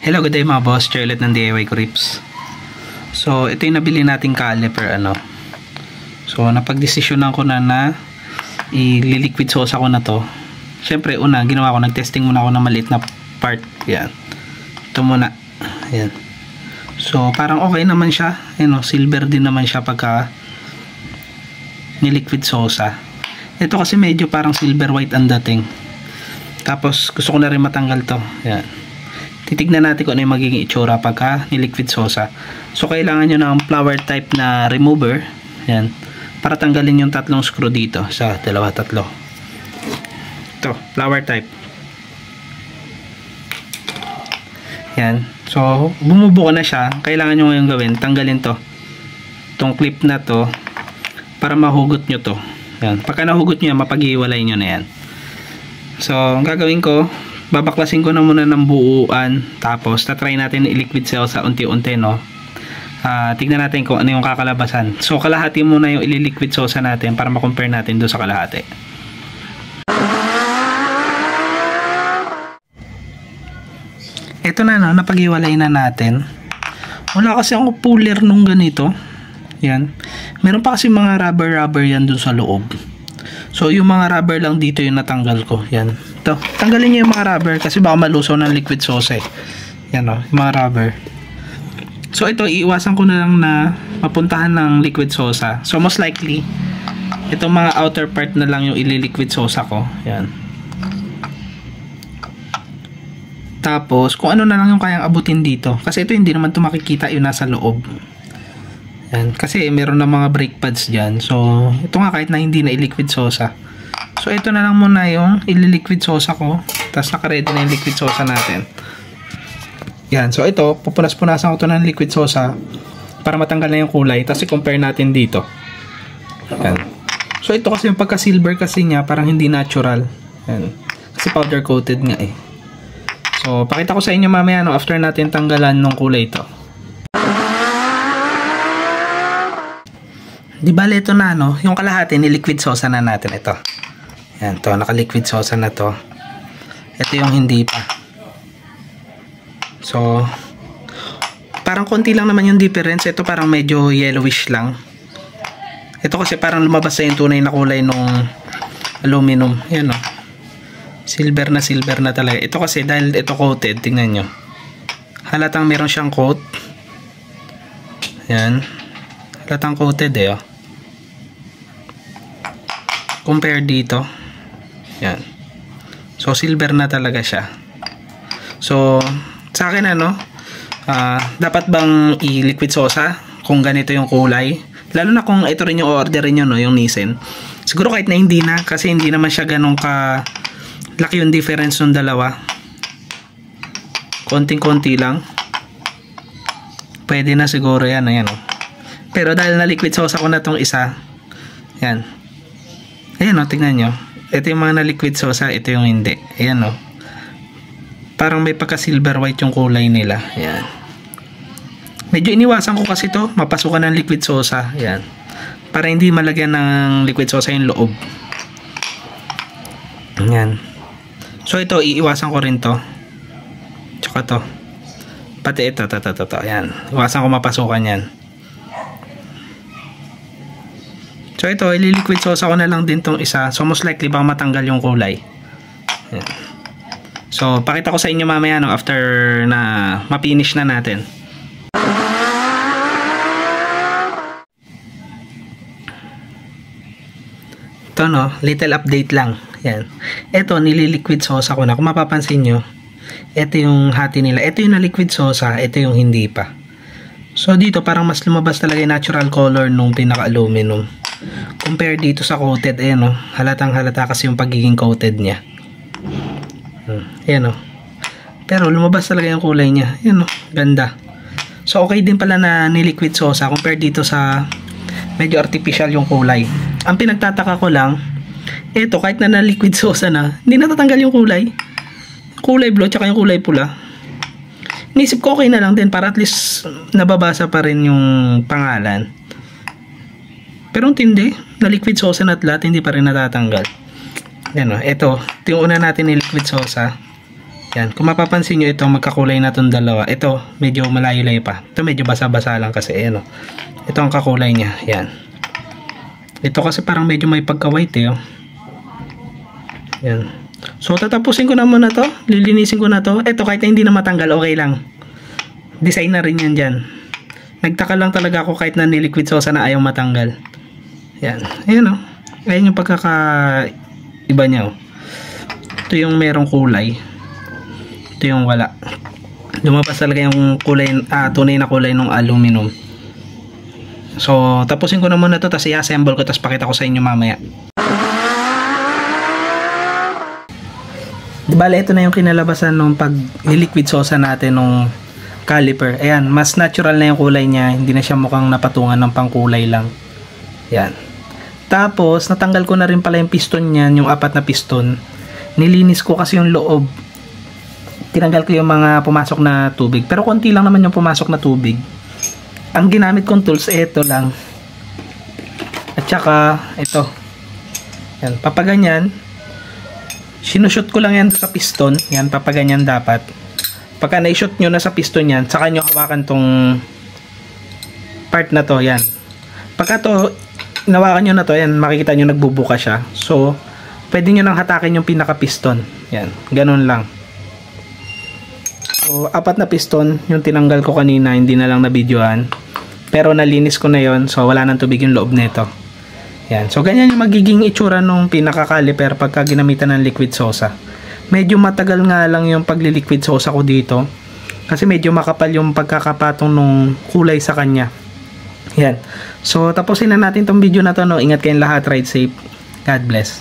Hello, good day mga boss. Charlotte ng DIY Grips. So, ito yung nabili nating caliper, So, napagdesisyonan ko na i-liquid sauce ako na to. Siyempre, ginawa ko, nag-testing muna ako ng maliit na part. Yan. Ito muna. Yan. So, parang okay naman siya. Silver din naman siya pagka ni-liquid sauce. Ito kasi medyo parang silver white ang dating. Tapos, gusto ko na rin matanggal to. Yan. Titignan natin kung ano yung magiging itsura pagka ni-liquid sauce. So, kailangan nyo ng flower type na remover. Yan. Para tanggalin yung tatlong screw dito. Sa dalawa, tatlo. Ito, flower type. Yan. So, bumubuo na siya. Kailangan nyo ngayon gawin. Tanggalin to. Itong clip na to. Para mahugot nyo to. Yan. Pagka nahugot nyo yan, mapag-iwalay nyo na yan. So, ang gagawin ko, babaklasin ko na muna ng buuan, tapos tatry natin i-liquid sauce sa unti-unti, tignan natin kung ano yung kakalabasan. So kalahati muna yung i-liquid sauce natin para ma-compare natin doon sa kalahati. Ito na, napag-iwalay na natin. Wala kasi ako puller nung ganito. Yan. Meron pa kasi mga rubber yan doon sa loob. So yung mga rubber lang dito yung natanggal ko. Yan. Ito, tanggalin niyo yung mga rubber kasi baka malusaw ng liquid sauce Yan yung mga rubber. So ito, iiwasan ko na lang na mapuntahan ng liquid sauce. So most likely, itong mga outer part na lang yung ili-liquid sauce ko. Yan. Tapos, kung ano na lang yung kayang abutin dito. Kasi ito hindi naman ito makikita yung nasa loob. Yan. Kasi meron na mga brake pads dyan. So, ito nga kahit na hindi na i-liquid sauce. So, ito na lang muna yung i-liquid sauce ko. Tapos, naka-ready na yung liquid sauce natin. Yan. So, ito, pupunas-punasan ko ito ng liquid sauce para matanggal na yung kulay. Tapos, i-compare natin dito. Yan. So, ito kasi yung pagka-silver kasi niya, parang hindi natural. Yan. Kasi powder coated nga So, pakita ko sa inyo mamaya after natin tanggalan ng kulay ito. Di bale ito na yung kalahati ni liquid sauce na natin ito. Yan to, naka-liquid sauce na to. Ito yung hindi pa. So, parang konti lang naman yung difference. Ito parang medyo yellowish lang. Ito kasi parang lumabas sa yung tunay na kulay nung aluminum. Yan silver na talaga. Ito kasi dahil ito coated, tingnan nyo. Halatang meron siyang coat. Yan. Halatang coated compare dito. Yan. So, silver na talaga siya. So, sa akin dapat bang i-liquid sauce kung ganito yung kulay? Lalo na kung ito rin yung orderin nyo, yung Nissin. Siguro kahit na hindi na, kasi hindi naman siya ganun ka laki yung difference ng dalawa. Konting-konti lang. Pwede na siguro yan. Ayan, Pero dahil na liquid sauce ako na tong isa, yan. Ayan tingnan nyo. Ito yung mga na liquid sauce, ito yung hindi. Ayan parang may pagka silver white yung kulay nila. Ayan. Medyo iniwasan ko kasi to mapasukan ng liquid sauce. Ayan. Para hindi malagyan ng liquid sauce yung loob. Ayan. So ito, iiwasan ko rin to. Tsaka to. Pati ito. Ayan. Iwasan ko mapasukan yan. So ito, ililiquid sauce ako na lang din tong isa. So most likely baka matanggal yung kulay. Ayan. So pakita ko sa inyo mamaya after na ma-finish na natin. Ito little update lang. Yan. Ito nililiquid sauce ako na. Kung mapapansin nyo, ito yung hati nila. Ito yung na liquid sauce, ito yung hindi pa. So dito parang mas lumabas talaga yung natural color nung pinaka-aluminum. Compare dito sa coated, halatang halata kasi yung pagiging coated niya. Ayan pero lumabas talaga yung kulay niya. Ayan ganda. So okay din pala na ni-liquid sauce compare dito sa medyo artificial yung kulay. Ang pinagtataka ko lang, ito kahit na liquid sauce hindi natatanggal yung kulay. Kulay blue tsaka yung kulay pula. Inisip ko okay na lang din para at least nababasa pa rin yung pangalan. Pero hindi, na liquid sauce at lahat hindi pa rin natatanggal. Yan ito yung una natin ni liquid sauce Yan, kung mapapansin nyo ito, magkakulay na itong dalawa. Ito, medyo malayo-layo pa. Ito medyo basa-basa lang kasi, ayan o. Ito ang kakulay niya, yan. Ito kasi parang medyo may pagka-white eh, oh. Yan. So, tatapusin ko na muna to. Lilinisin ko na to. Ito, kahit na hindi na matanggal, okay lang. Design na rin yan dyan. Nagtaka lang talaga ako kahit na niliquid sosa na ayaw matanggal. Yan, ayan o. Ayan yung pagkaka-iba niya, oh. Ito yung merong kulay. Ito yung wala. Lumabas talaga yung kulay, tunay na kulay ng aluminum. So, tapusin ko na muna ito, tapos i-assemble ko, tapos pakita ko sa inyo mamaya. Bale, ito na yung kinalabasan nung pag-liquid sosa natin nung caliper. Ayan, mas natural na yung kulay niya. Hindi na siya mukhang napatungan ng pangkulay lang. Ayan. Tapos, natanggal ko na rin pala yung piston niyan, yung 4 na piston. Nilinis ko kasi yung loob. Tinanggal ko yung mga pumasok na tubig. Pero konti lang naman yung pumasok na tubig. Ang ginamit kong tools, ito lang. At saka, ito. Yan, papaganyan. Sinushoot ko lang yan sa piston. Yan, papaganyan dapat. Pagka na-shoot nyo na sa piston yan, saka nyo hawakan tong part na to. Yan. Pagka to, nawakan nyo na to, yan, makikita nyo nagbubuka siya. So, pwede nyo nang hatakin yung pinaka-piston. Yan, ganun lang. So, 4 na piston, yung tinanggal ko kanina, hindi na lang na-videoan. Pero nalinis ko na yon, so wala nang tubig yung loob nito. Yan. So, ganyan yung magiging itsura nung pinaka-caliper pagka ginamitan ng liquid sosa. Medyo matagal nga lang yung pagli-liquid sosa ko dito. Kasi medyo makapal yung pagkakapatong nung kulay sa kanya. Yan. So, tapusin na natin tong video na to, no? Ingat kayong lahat, ride safe. God bless.